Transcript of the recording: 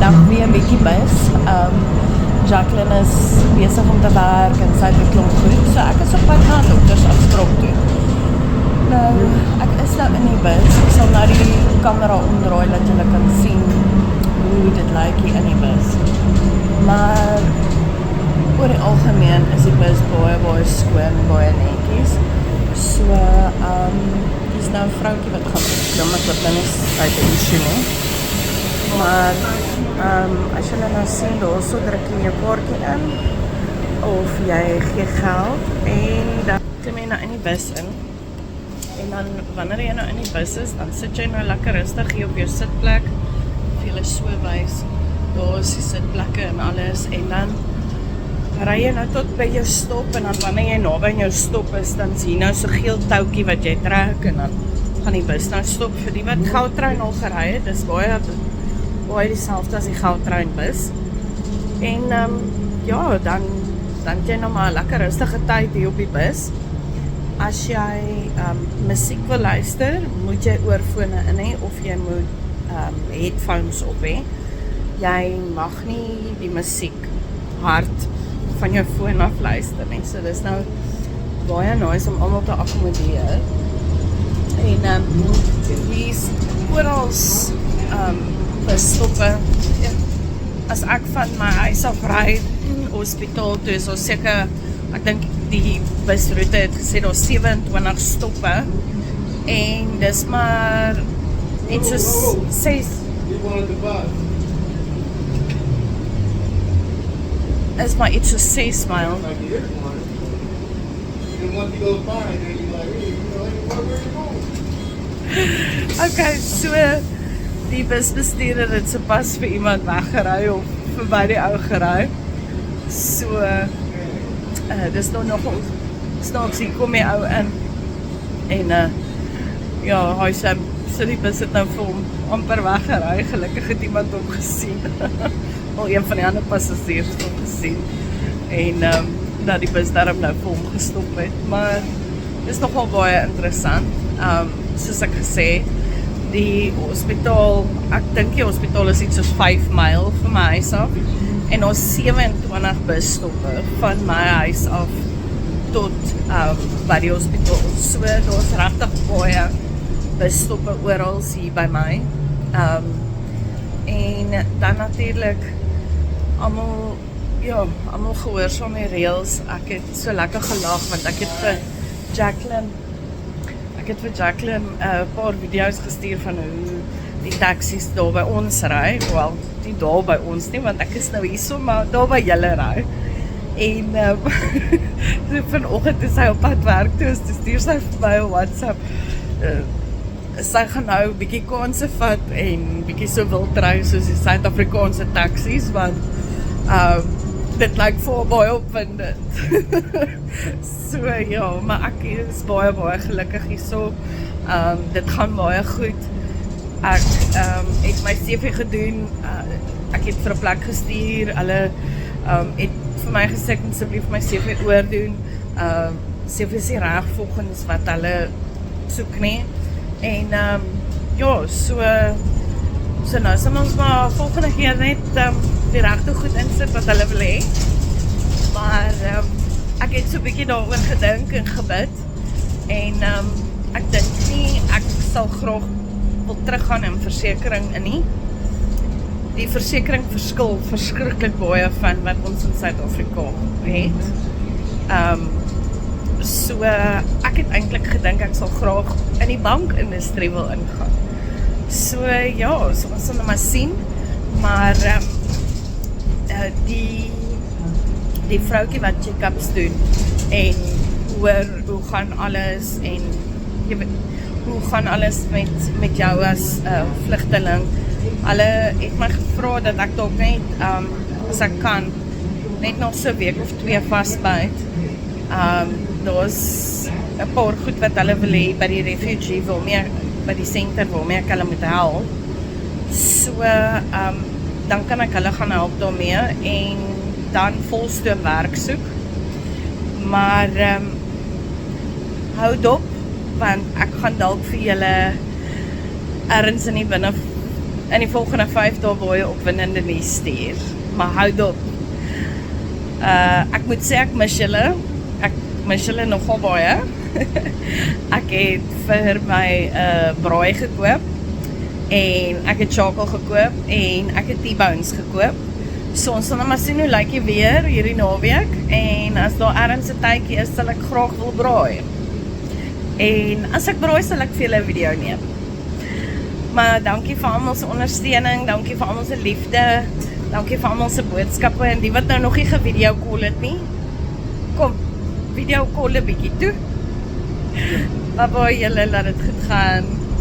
vandag weer 'n bietjie bus. Jacqueline is besig om te werk en sy het 'n klomp goed, so ek is op pad na doktersafspraak toe. Nou, ek is nou in die bus. Ek sal nou die kamera omdraai dat julle kan sien hoe dit lyk hier in die bus. Maar oor die algemeen is die bus baie skoon, baie netjies. So, dis nou 'n vroutjie wat gaan klim, ek wat nou nie sy het 'n issue nie. Maar, as julle nou sien, daar so druk jy jou kaartjie in, of jy gee geld, en dan klim jy nou in die bus in. En dan, wanneer jy nou in die bus is, dan sit jy nou lekker rustig hier op jou sitplek, of jy so wys, daar is die sitplekke en alles, en dan ry jy nou tot by jou stop, en dan wanneer jy naby in jou stop is, dan sien jy nou so geel touwtjie wat jy trek, en dan gaan die bus nou stop. Vir die wat Goudtrein al gery het, dis baie dieselfde as die Goudtrein bus. En ja, dan het jy nou maar 'n lekker rustige tyd hier op die bus. As jy musiek wil luister, moet jy oorfone in hê, of jy moet headphones op hê. Jy mag nie die musiek hard van jou foon af luister nie. So dis nou baie nice om almal te akkommodeer. En hier's oral busstoppe. As ek van my huis af ry hospitaal toe, is ons seker, ek dink die busroete het gesê daar 27 stoppe, en dis maar net so 6 is maar iets so 6 myl. Okay, so die busbestuurder het sopas vir iemand weggery of verby die ou gery. So dis nou nogal snaaks, hier kom die ou in en ja, hy sê die bus het nou vir hom amper weggery. Gelukkig het iemand hom gesien. Al een van die ander passasiers het hom gesien, en dat die bus daarom nou vir hom gestop het. Maar dis nogal baie interessant. Soos ek gesê, die hospitaal, ek dink die hospitaal is iets soos 5 myl van my huis af, en ons 27 busstoppe van my huis af tot by die hospitaal. So daar's regtig baie busstoppe oral hier by my. En dan natuurlik almal gehoorsaam die reëls. Ek het so lekker gelag, want ek het vir Jacqueline 'n paar video's gestuur van hoe die taksies daar by ons ry. Wel, nie daar by ons nie, want ek is nou hierso, maar daar by julle ry. En so vanoggend is sy op pad werk toe, so stuur sy vir my op WhatsApp. Sy gaan nou 'n bietjie kanse vat en bietjie so wild ry soos die Suid-Afrikaanse taksies, want dit lyk vir baie opwindend. So ja, maar ek is baie gelukkig hierso. Dit gaan baie goed. Ek het my CV gedoen. Ek het vir 'n plek gestuur. Hulle het vir my gesê ek moet asseblief my CV oordoen. CV is nie reg volgens wat hulle soek nie. En ja, so nou sal ons maar volgende keer net die regte goed insit wat hulle wil hê. Maar ek het so 'n bietjie daaroor gedink en gebid, en ek dink nie ek sal graag wil teruggaan in versekering in nie. Die versekering verskil verskriklik baie van wat ons in Suid-Afrika het. So ek het eintlik gedink ek sal graag in die bankindustrie wil ingaan. So ja, so ons sal nou maar sien. Maar die vroutjie wat check-ups doen en hoor hoe gaan alles, en jy weet, hoe gaan alles met jou as vlugteling. Hulle het my gevra dat ek dalk net as ek kan net nog so 'n week of 2 vasbyt. Daar's 'n paar goed wat hulle wil hê by die refugee, by die center waarmee ek hulle moet help. So dan kan ek hulle gaan help daarmee, en dan volstoom werk soek. Maar hou dop, want ek gaan dalk vir julle ergens in die in die volgende 5 dae baie opwindende nuus stuur. Maar hou dop. Ek moet sê ek mis julle. Ek mis julle nogal baie. Ek het vir my braai gekoop en ek het charcoal gekoop en ek het T-bones gekoop. So ons sal nou maar sien hoe lyk die weer hierdie naweek en as daar ergens 'n tydjie is, sal ek graag wil braai. En as ek braai, sal ek vir julle 'n video neem. Maar dankie vir almal se ondersteuning, dankie vir almal se liefde, dankie vir almal se boodskappe en die wat nou nog nie gevideo call het nie. Kom, video call 'n bietjie toe. Bye bye julle, laat dit goed gaan.